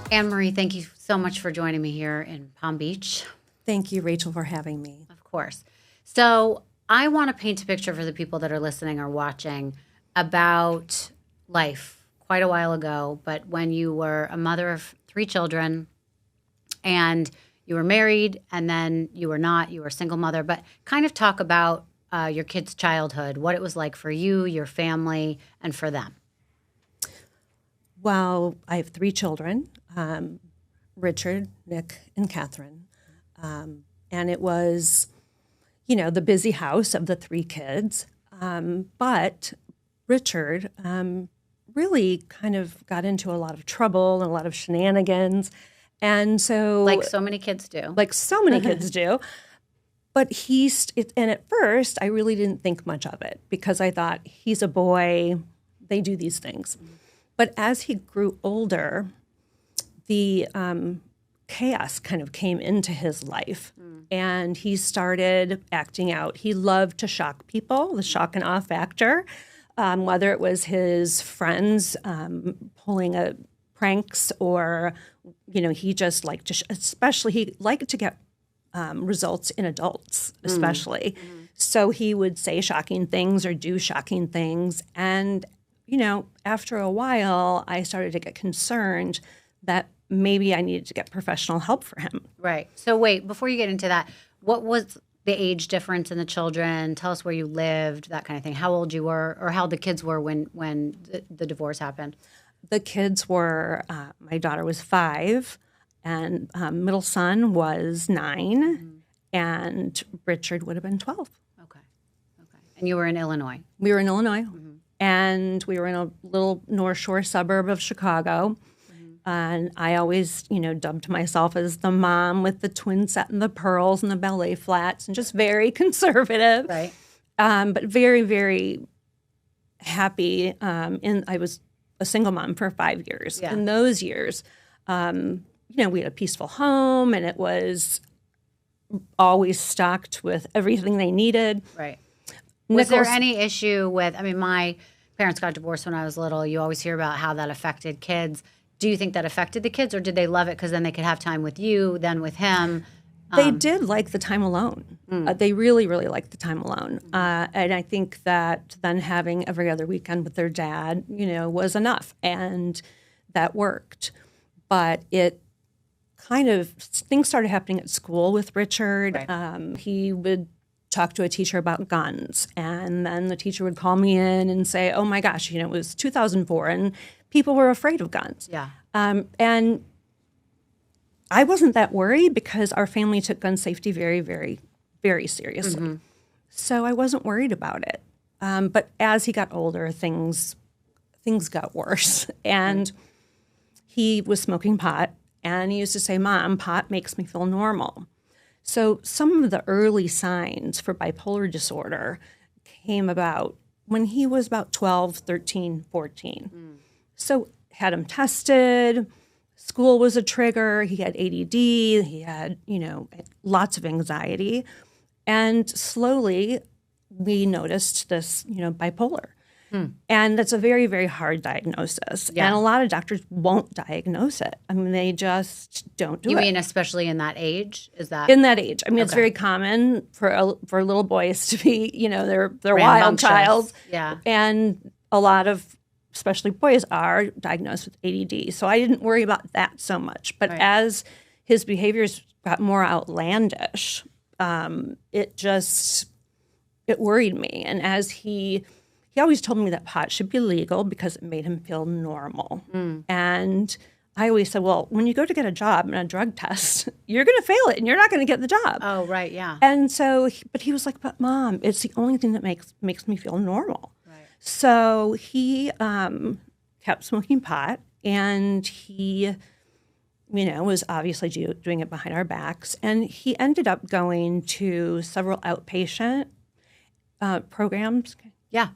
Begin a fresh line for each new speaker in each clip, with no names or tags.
Anne Marie, thank you so much for joining me here in Palm Beach.
Thank you, Rachel, for having me.
Of course. So I want to paint a picture for the people that are listening or watching about life quite a while ago, but when you were a mother of 3 children and you were married and then you were not, you were a single mother, but kind of talk about your kids' childhood, what it was like for you, your family, and for them.
Well, I have 3 children, Richard, Nick, and Catherine. And it was, the busy house of the 3 kids. But Richard really kind of got into a lot of trouble and a lot of shenanigans. And so...
Like so many kids do.
Like so many kids do. But and at first, I really didn't think much of it because I thought, he's a boy, they do these things. But as he grew older, the chaos kind of came into his life. And he started acting out. He loved to shock people, the shock and awe factor, whether it was his friends pulling pranks or, he just liked to, especially he liked to get results in adults, especially. So he would say shocking things or do shocking things. And, after a while, I started to get concerned that maybe I needed to get professional help for him.
Right. So wait, before you get into that, what was the age difference in the children? Tell us where you lived, that kind of thing. How old you were or how the kids were when the divorce happened?
The kids were, my daughter was 5 and middle son was 9 and Richard would have been 12.
Okay. And you were in Illinois?
We were in Illinois and we were in a little North Shore suburb of Chicago. And I always, dubbed myself as the mom with the twin set and the pearls and the ballet flats and just very conservative.
Right.
But very, very happy. I was a single mom for 5 years.
Yeah.
In those years, we had a peaceful home and it was always stocked with everything they needed.
Right. Was there any issue with, my parents got divorced when I was little. You always hear about how that affected kids. Do you think that affected the kids or did they love it because then they could have time with you, then with him?
They did like the time alone. They really, really liked the time alone. And I think that then having every other weekend with their dad, was enough. And that worked. But it kind of, things started happening at school with Richard. Right. He would talk to a teacher about guns. And then the teacher would call me in and say, oh my gosh, it was 2004 and people were afraid of guns.
Yeah.
And I wasn't that worried because our family took gun safety very, very, very seriously. So I wasn't worried about it. But as he got older, things got worse. And he was smoking pot. And he used to say, Mom, pot makes me feel normal. So some of the early signs for bipolar disorder came about when he was about 12, 13, 14. So had him tested. School was a trigger. He had ADD. He had, lots of anxiety. And slowly we noticed this, bipolar. And that's a very, very hard diagnosis. Yeah. And a lot of doctors won't diagnose it. They just don't do it.
You mean especially in that age? Is that
in that age? It's very common for little boys to be, they're wild child.
Yeah.
And a lot of especially boys are diagnosed with ADD. So I didn't worry about that so much. But as his behaviors got more outlandish, it worried me. And as he always told me that pot should be legal because it made him feel normal. And I always said, well, when you go to get a job and a drug test, you're going to fail it and you're not going to get the job.
Oh, right, yeah.
And so, but he was like, but Mom, it's the only thing that makes me feel normal. So he kept smoking pot, and he, was obviously doing it behind our backs. And he ended up going to several outpatient programs.
Yeah.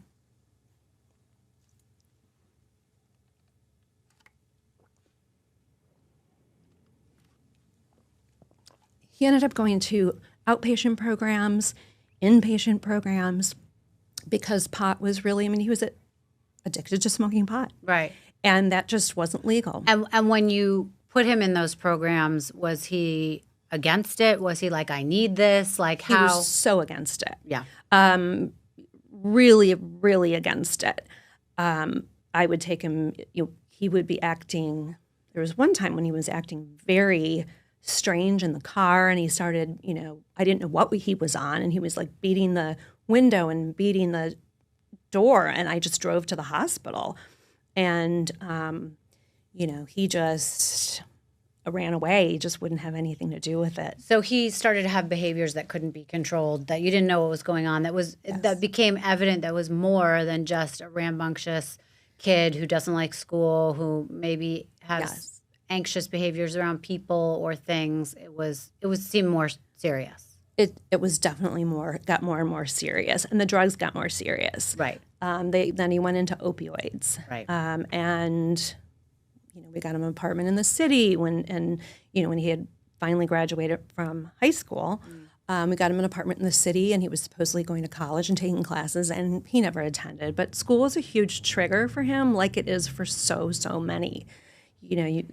He ended up going to outpatient programs, inpatient programs, because pot was really, he was addicted to smoking pot.
Right.
And that just wasn't legal.
And when you put him in those programs, was he against it? Was he like, I need this? Like
He
how?
was so against it.
Yeah.
Really, really against it. I would take him, he would be acting, there was one time when he was acting very strange in the car, and he started, I didn't know what he was on, and he was like beating the window and beating the door, and I just drove to the hospital. And, he just ran away. He just wouldn't have anything to do with it.
So he started to have behaviors that couldn't be controlled, that you didn't know what was going on, that became evident, that was more than just a rambunctious kid who doesn't like school, who maybe has anxious behaviors around people or things. It seemed more serious.
It was definitely got more and more serious, and the drugs got more serious.
Right.
Then he went into opioids.
Right.
And we got him an apartment in the city when he had finally graduated from high school. We got him an apartment in the city, and he was supposedly going to college and taking classes, and he never attended. But school was a huge trigger for him, like it is for so many.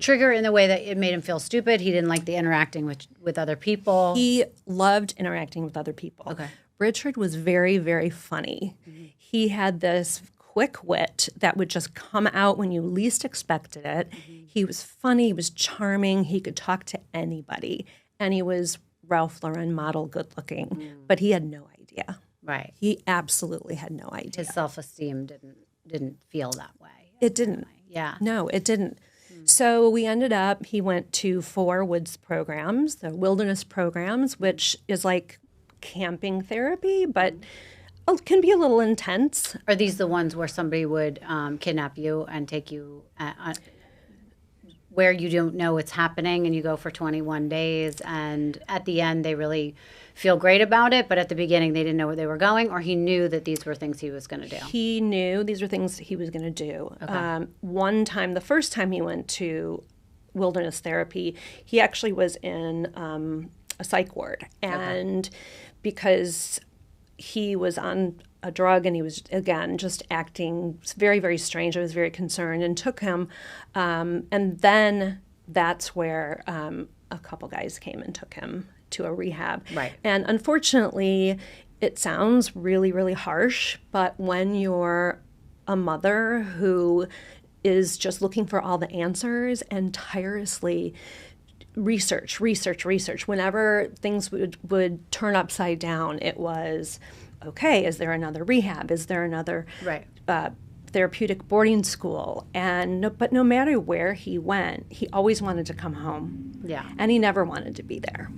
Trigger in the way that it made him feel stupid. He didn't like the interacting with other people.
He loved interacting with other people.
Okay.
Richard was very, very funny. Mm-hmm. He had this quick wit that would just come out when you least expected it. Mm-hmm. He was funny. He was charming. He could talk to anybody. And he was Ralph Lauren model good looking. But he had no idea.
Right.
He absolutely had no idea.
His self-esteem didn't feel that way.
It didn't.
Yeah.
No, it didn't. So he went to 4 woods programs, the wilderness programs, which is like camping therapy, but can be a little intense.
Are these the ones where somebody would kidnap you and take you where you don't know what's happening, and you go for 21 days, and at the end they really feel great about it, but at the beginning they didn't know where they were going, or he knew that these were things he was going to do? He
knew these were things he was going to do.
Okay.
One time, the first time he went to wilderness therapy, he actually was in a psych ward. And because he was on a drug and he was, again, just acting very, very strange, I was very concerned and took him. And then that's where a couple guys came and took him to a rehab.
Right.
And unfortunately, it sounds really, really harsh, but when you're a mother who is just looking for all the answers and tirelessly research, whenever things would turn upside down, it was, okay, is there another rehab? Is there another therapeutic boarding school? But no matter where he went, he always wanted to come home.
Yeah.
And he never wanted to be there.